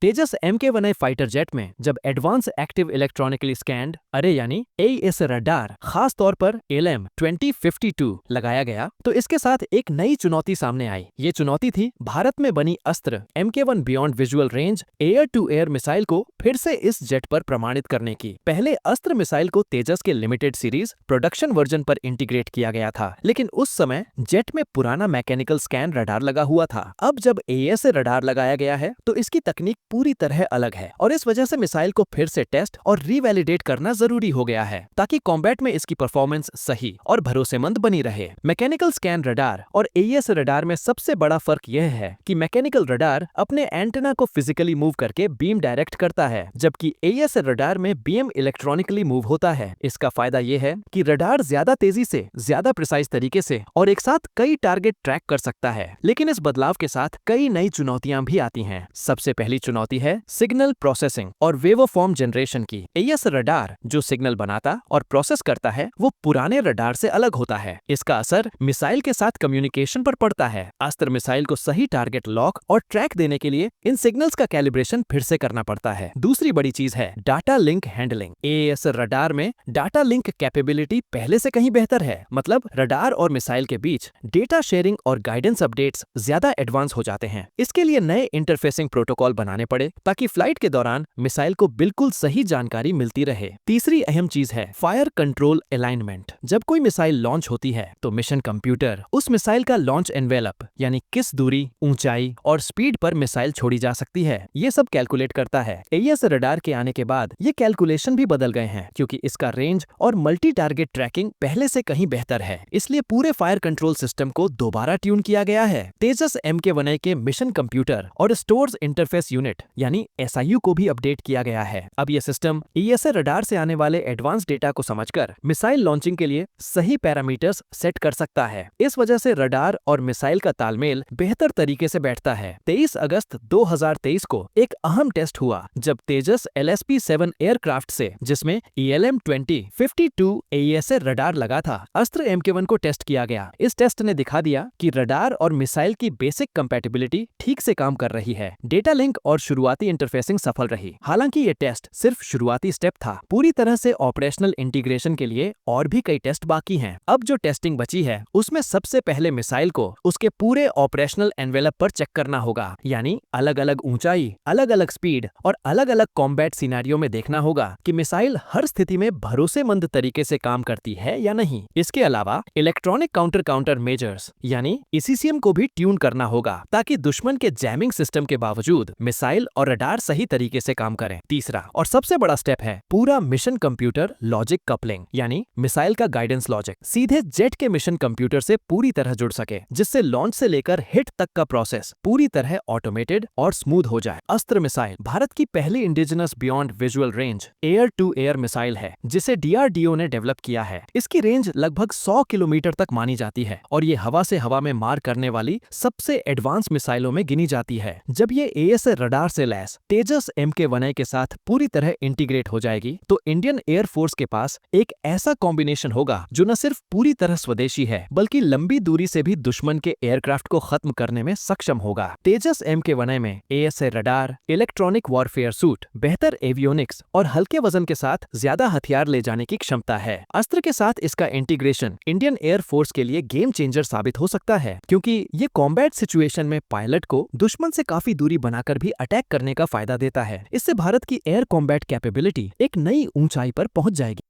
तेजस MK-1A fighter jet में जब advance active electronically scanned अरे यानी AES रडार खास तौर पर ALM-2052 लगाया गया तो इसके साथ एक नई चुनौती सामने आई। ये चुनौती थी भारत में बनी Astra MK-1 beyond visual range air to air missile को फिर से इस जेट पर प्रमाणित करने की। पहले अस्त्र मिसाइल को तेजस के लिमिटेड सीरीज प्रोडक्शन वर्जन पर इंटीग्रेट किया गया था, लेकिन उस समय जेट में पुराना मैकेनिकल स्कैन रडार लगा हुआ था। अब जब AES रडार लगाया गया है तो इसकी तकनीक पूरी तरह अलग है और इस वजह से मिसाइल को फिर से टेस्ट और रीवैलिडेट करना जरूरी हो गया है ताकि कॉम्बैट में इसकी परफॉर्मेंस सही और भरोसेमंद बनी रहे। मैकेनिकल स्कैन रडार और AES रडार में सबसे बड़ा फर्क यह है कि मैकेनिकल रडार अपने एंटेना को फिजिकली मूव करके बीम डायरेक्ट करता है, जबकि AES रडार में बीम इलेक्ट्रॉनिकली मूव होता है। इसका फायदा यह है कि रडार ज्यादा तेजी से, ज्यादा प्रिसाइज तरीके से और एक साथ कई टारगेट ट्रैक कर सकता है। लेकिन इस बदलाव के साथ कई नई चुनौतियां भी आती हैं। सबसे पहली चुनौती है सिग्नल प्रोसेसिंग और वेवफॉर्म जनरेशन की। AES रडार जो सिग्नल बनाता और प्रोसेस करता है वो पुराने रडार से अलग होता है। इसका असर मिसाइल के साथ कम्युनिकेशन पर पड़ता है। अस्त्र मिसाइल को सही टारगेट लॉक और ट्रैक देने के लिए इन सिग्नल्स का कैलिब्रेशन फिर से करना पड़ता है। दूसरी बड़ी चीज है data link handling. AES radar में डाटा लिंक कैपेबिलिटी पहले से कहीं बेहतर है, मतलब रडार और मिसाइल के बीच डेटा शेयरिंग और गाइडेंस अपडेट्स ज्यादा एडवांस हो जाते हैं। इसके लिए नए इंटरफेसिंग प्रोटोकॉल बनाने पड़े ताकि फ्लाइट के दौरान मिसाइल को बिल्कुल सही जानकारी मिलती रहे। तीसरी अहम चीज है फायर कंट्रोल अलाइनमेंट। जब कोई मिसाइल लॉन्च होती है तो मिशन कंप्यूटर उस मिसाइल का लॉन्च एनवेलप यानी किस दूरी, ऊंचाई और स्पीड पर मिसाइल छोड़ी जा सकती है, ये सब कैलकुलेट करता है। AES रडार के आने के बाद ये कैलकुलेशन भी बदल गए हैं क्योंकि इसका रेंज और मल्टी टारगेट ट्रैकिंग पहले से कहीं बेहतर है। इसलिए पूरे फायर कंट्रोल सिस्टम को दोबारा ट्यून किया गया है। तेजस MK-1A के मिशन कंप्यूटर और स्टोर्स इंटरफेस यूनिट यानी SIU को भी अपडेट किया गया है। अब यह सिस्टम AES रडार से आने वाले एडवांस डेटा को समझकर मिसाइल लॉन्चिंग के लिए सही पैरामीटर्स सेट कर सकता है। इस वजह से रडार और मिसाइल का तालमेल बेहतर तरीके से बैठता है। 23 अगस्त 2023 को एक अहम टेस्ट हुआ जब तेजस LSP-7 एयरक्राफ्ट से, जिसमें ALM-2052 AES रडार लगा था, अस्त्र MK-1 को टेस्ट किया गया। इस टेस्ट ने दिखा दिया कि रडार और मिसाइल की बेसिक कंपैटिबिलिटी ठीक से काम कर रही है। डेटा लिंक और शुरुआती इंटरफेसिंग सफल रही। हालांकि ये टेस्ट सिर्फ शुरुआती स्टेप था। पूरी तरह से ऑपरेशनल इंटीग्रेशन के लिए और भी कई टेस्ट बाकी हैं। अब जो टेस्टिंग बची है उसमें सबसे पहले मिसाइल को उसके पूरे ऑपरेशनल एनवेलप पर चेक करना होगा, यानी अलग अलग ऊंचाई, अलग अलग स्पीड और अलग अलग कॉम्बैट सिनेरियो में देखना होगा कि मिसाइल हर स्थिति में भरोसेमंद तरीके से काम करती है या नहीं। इसके अलावा इलेक्ट्रॉनिक काउंटर मेजर्स यानी ECCM को भी ट्यून करना होगा ताकि दुश्मन के जैमिंग सिस्टम के बावजूद मिसाइल और रडार सही तरीके से काम करें। तीसरा और सबसे बड़ा स्टेप है पूरा मिशन कंप्यूटर लॉजिक कपलिंग, यानी मिसाइल का गाइडेंस लॉजिक सीधे जेट के मिशन कंप्यूटर से पूरी तरह जुड़ सके, जिससे लॉन्च से लेकर हिट तक का प्रोसेस पूरी तरह ऑटोमेटेड और स्मूथ हो जाए। अस्त्र मिसाइल भारत की पहली indigenous beyond visual range air to air missile है जिसे DRDO ने डेवलप किया है। इसकी रेंज लगभग 100 किलोमीटर तक मानी जाती है और ये हवा से हवा में मार करने वाली सबसे एडवांस मिसाइलों में गिनी जाती है। जब ये AES रडार से लैस तेजस MK-1A के साथ पूरी तरह इंटीग्रेट हो जाएगी तो इंडियन एयर फोर्स के पास एक ऐसा कॉम्बिनेशन होगा जो न सिर्फ पूरी तरह स्वदेशी है बल्कि लंबी दूरी से भी दुश्मन के एयरक्राफ्ट को खत्म करने में सक्षम होगा। तेजस MK-1A में AES radar, electronic warfare suit, बेहतर एवियोनिक्स और हल्के वजन के साथ ज्यादा हथियार ले जाने की क्षमता है। अस्त्र के साथ इसका इंटीग्रेशन इंडियन एयर फोर्स के लिए गेम चेंजर साबित हो सकता है क्योंकि ये कॉम्बैट सिचुएशन में पायलट को दुश्मन से काफी दूरी बनाकर भी अटैक करने का फायदा देता है। इससे भारत की एयर कॉम्बैट कैपेबिलिटी एक नई ऊंचाई पर पहुंच जाएगी।